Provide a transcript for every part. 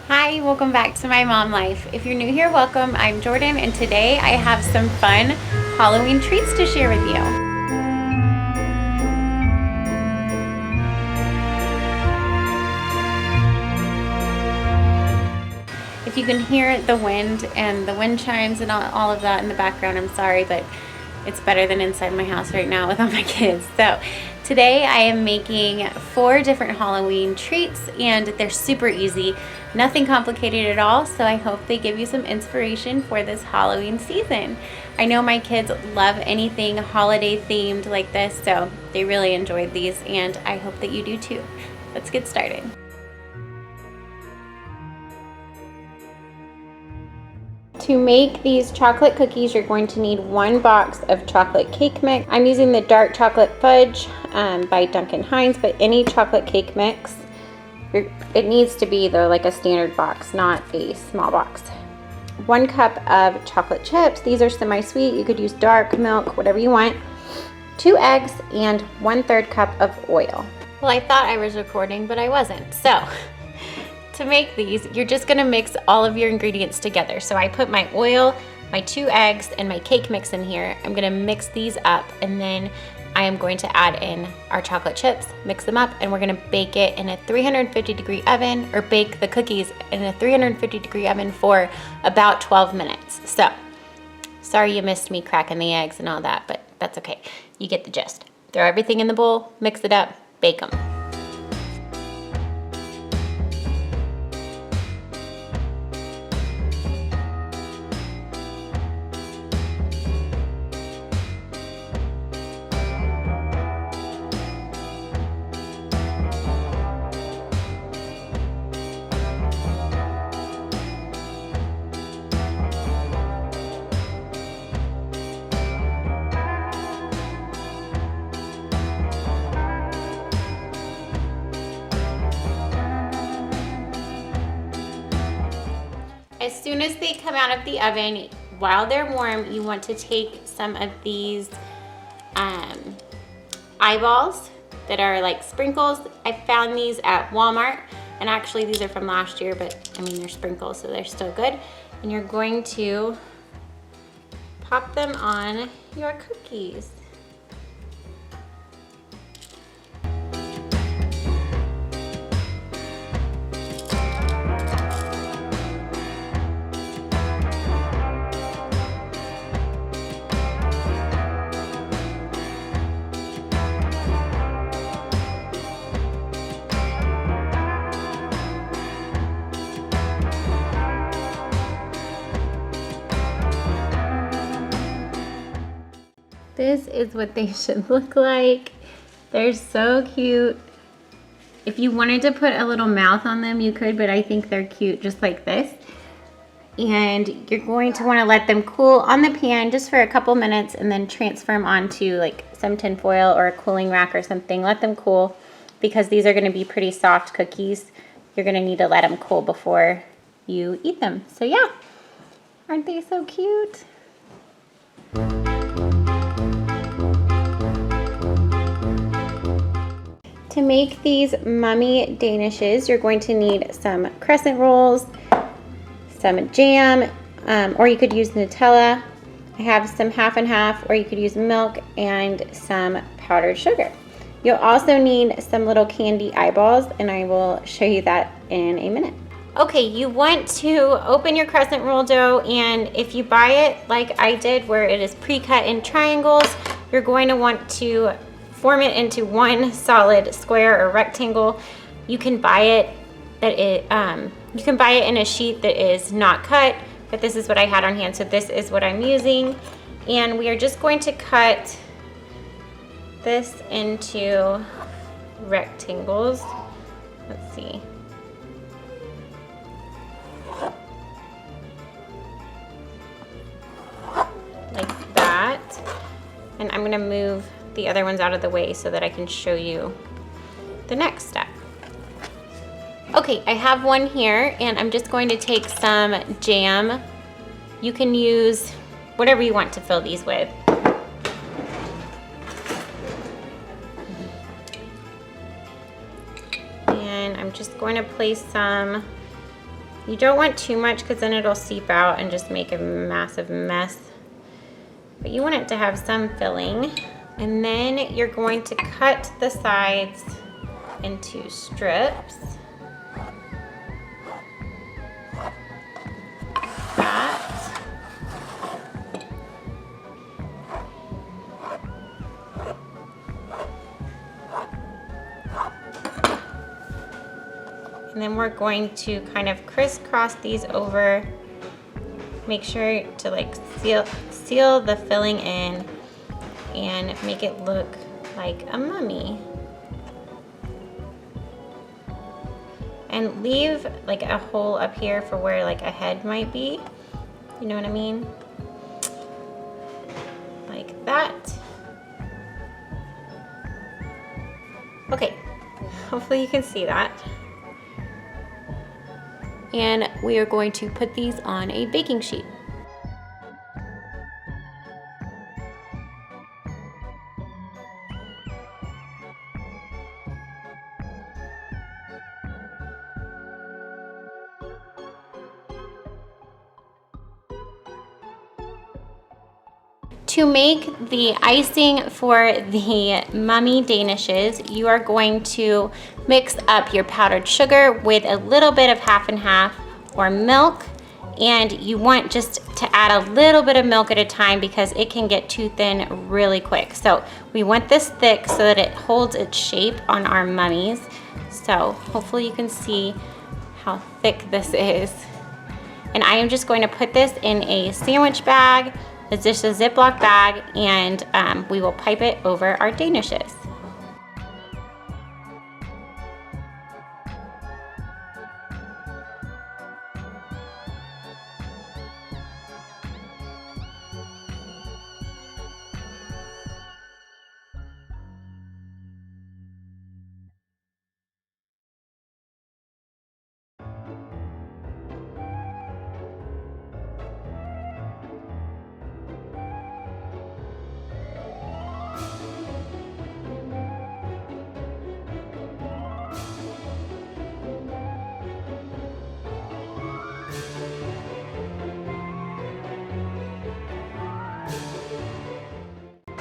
Hi, welcome back to My Mom Life. If you're new here, welcome. I'm Jordan, and today I have some fun Halloween treats to share with you. If you can hear the wind and the wind chimes and all of that in the background, I'm sorry, but it's better than inside my house right now with all my kids. So today I am making 4 different Halloween treats, and they're super easy, nothing complicated at all. So I hope they give you some inspiration for this Halloween season. I know my kids love anything holiday themed like this, so they really enjoyed these, and I hope that you do too. Let's get started. To make these chocolate cookies, you're going to need 1 box of chocolate cake mix. I'm using the dark chocolate fudge by Duncan Hines, but any chocolate cake mix, it needs to be though like a standard box, not a small box. 1 cup of chocolate chips. These are semi-sweet. You could use dark, milk, whatever you want. 2 eggs and 1/3 cup of oil. Well, I thought I was recording, but I wasn't. So to make these, you're just gonna mix all of your ingredients together. So I put my oil, my 2 eggs, and my cake mix in here. I'm gonna mix these up, and then I am going to add in our chocolate chips, mix them up, and we're gonna bake it in a 350-degree oven, or bake the cookies in a 350-degree oven for about 12 minutes. So, sorry you missed me cracking the eggs and all that, but that's okay. You get the gist. Throw everything in the bowl, mix it up, bake them. As soon as they come out of the oven, while they're warm, you want to take some of these eyeballs that are like sprinkles. I found these at Walmart, and actually these are from last year, but I mean they're sprinkles, so they're still good. And you're going to pop them on your cookies. This is what they should look like. They're so cute. If you wanted to put a little mouth on them, you could, but I think they're cute just like this. And you're going to want to let them cool on the pan just for a couple minutes, and then transfer them onto like some tin foil or a cooling rack or something. Let them cool, because these are going to be pretty soft cookies. You're going to need to let them cool before you eat them. So yeah, aren't they so cute? To make these mummy Danishes, you're going to need some Crescent rolls, some jam, or you could use Nutella. I have some half and half, or you could use milk and some powdered sugar. You'll also need some little candy eyeballs, and I will show you that in a minute. Okay, you want to open your Crescent roll dough, and if you buy it like I did, where it is pre-cut in triangles, you're going to want to form it into one solid square or rectangle. You can buy it you can buy it in a sheet that is not cut, but this is what I had on hand, so this is what I'm using. And we are just going to cut this into rectangles. Let's see. Like that. And I'm gonna move the other ones out of the way so that I can show you the next step. Okay, I have one here, and I'm just going to take some jam. You can use whatever you want to fill these with. And I'm just going to place some You don't want too much because then it'll seep out and just make a massive mess. But you want it to have some filling. And then you're going to cut the sides into strips. That. And then we're going to kind of crisscross these over. Make sure to like seal the filling in and make it look like a mummy. And leave like a hole up here for where like a head might be. You know what I mean? Like that. Okay, hopefully you can see that. And we are going to put these on a baking sheet. To make the icing for the mummy Danishes, you are going to mix up your powdered sugar with a little bit of half and half or milk. And you want just to add a little bit of milk at a time because it can get too thin really quick. So we want this thick so that it holds its shape on our mummies. So hopefully you can see how thick this is. And I am just going to put this in a sandwich bag. It's just a Ziploc bag, and we will pipe it over our Danishes.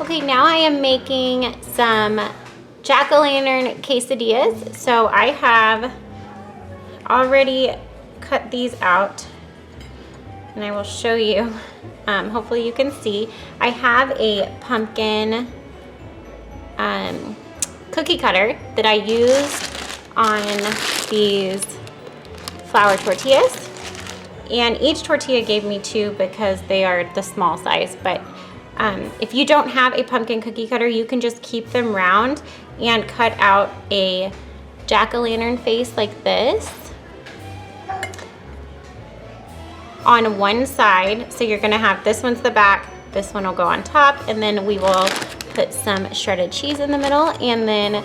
Okay, now I am making some jack-o'-lantern quesadillas. So I have already cut these out and I will show you. Hopefully you can see. I have a pumpkin cookie cutter that I used on these flour tortillas. And each tortilla gave me 2 because they are the small size, but if you don't have a pumpkin cookie cutter, you can just keep them round and cut out a jack-o'-lantern face like this on one side. So you're gonna have, this one's the back, this one will go on top, and then we will put some shredded cheese in the middle and then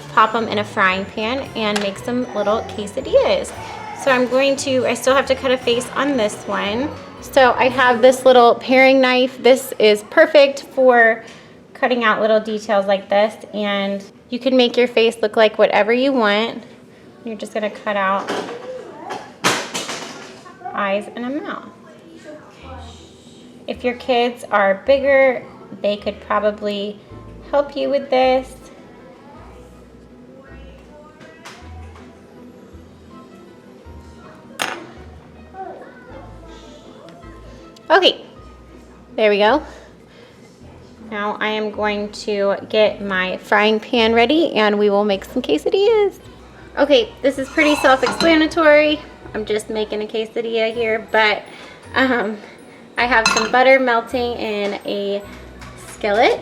pop them in a frying pan and make some little quesadillas. So I still have to cut a face on this one. So I have this little paring knife. This is perfect for cutting out little details like this, and you can make your face look like whatever you want. You're just gonna cut out eyes and a mouth. If your kids are bigger, they could probably help you with this. Okay, there we go. Now I am going to get my frying pan ready and we will make some quesadillas. Okay, this is pretty self-explanatory. I'm just making a quesadilla here, but I have some butter melting in a skillet.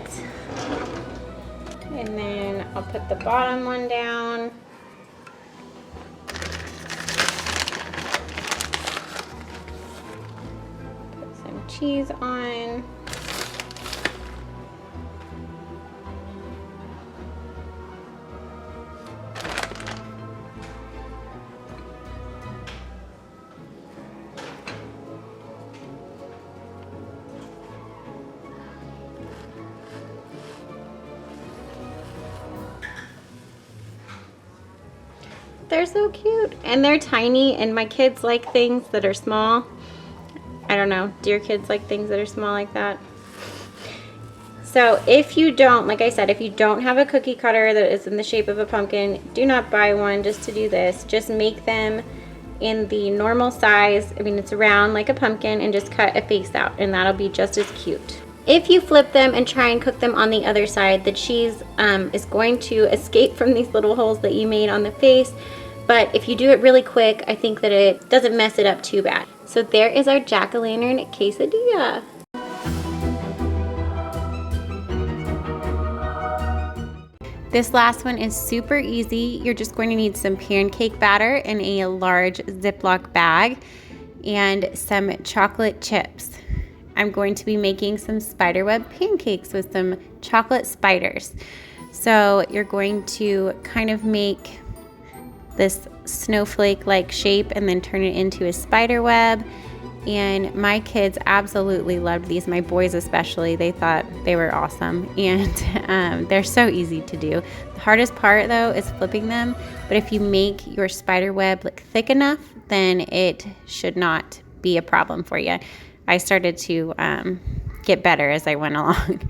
And then I'll put the bottom one down. Cheese on. They're so cute. And they're tiny, and my kids like things that are small. I don't know. Do your kids like things that are small like that? So if you don't, like I said, if you don't have a cookie cutter that is in the shape of a pumpkin, do not buy one just to do this. Just make them in the normal size. I mean, it's round like a pumpkin, and just cut a face out, and that'll be just as cute. If you flip them and try and cook them on the other side, the cheese is going to escape from these little holes that you made on the face. But if you do it really quick, I think that it doesn't mess it up too bad. So there is our jack-o'-lantern quesadilla. This last one is super easy. You're just going to need some pancake batter in a large Ziploc bag and some chocolate chips. I'm going to be making some spiderweb pancakes with some chocolate spiders. So you're going to kind of make this snowflake-like shape and then turn it into a spider web. And my kids absolutely loved these, my boys especially. They thought they were awesome, and they're so easy to do. The hardest part though is flipping them, but if you make your spider web look thick enough, then it should not be a problem for you. I started to get better as I went along.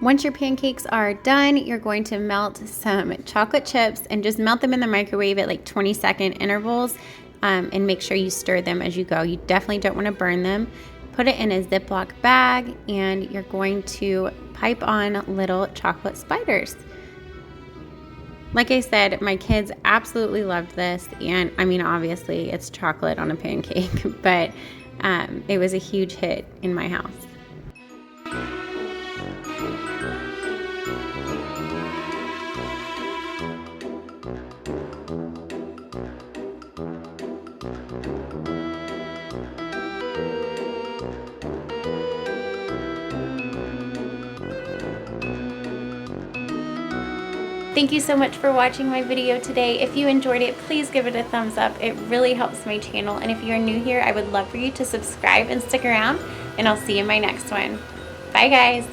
Once your pancakes are done, you're going to melt some chocolate chips and just melt them in the microwave at like 20-second intervals, and make sure you stir them as you go. You definitely don't want to burn them. Put it in a Ziploc bag, and you're going to pipe on little chocolate spiders. Like I said, my kids absolutely loved this, and I mean, obviously it's chocolate on a pancake, but it was a huge hit in my house. Thank you so much for watching my video today. If you enjoyed it, please give it a thumbs up. It really helps my channel. And if you're new here, I would love for you to subscribe and stick around, and I'll see you in my next one. Bye guys.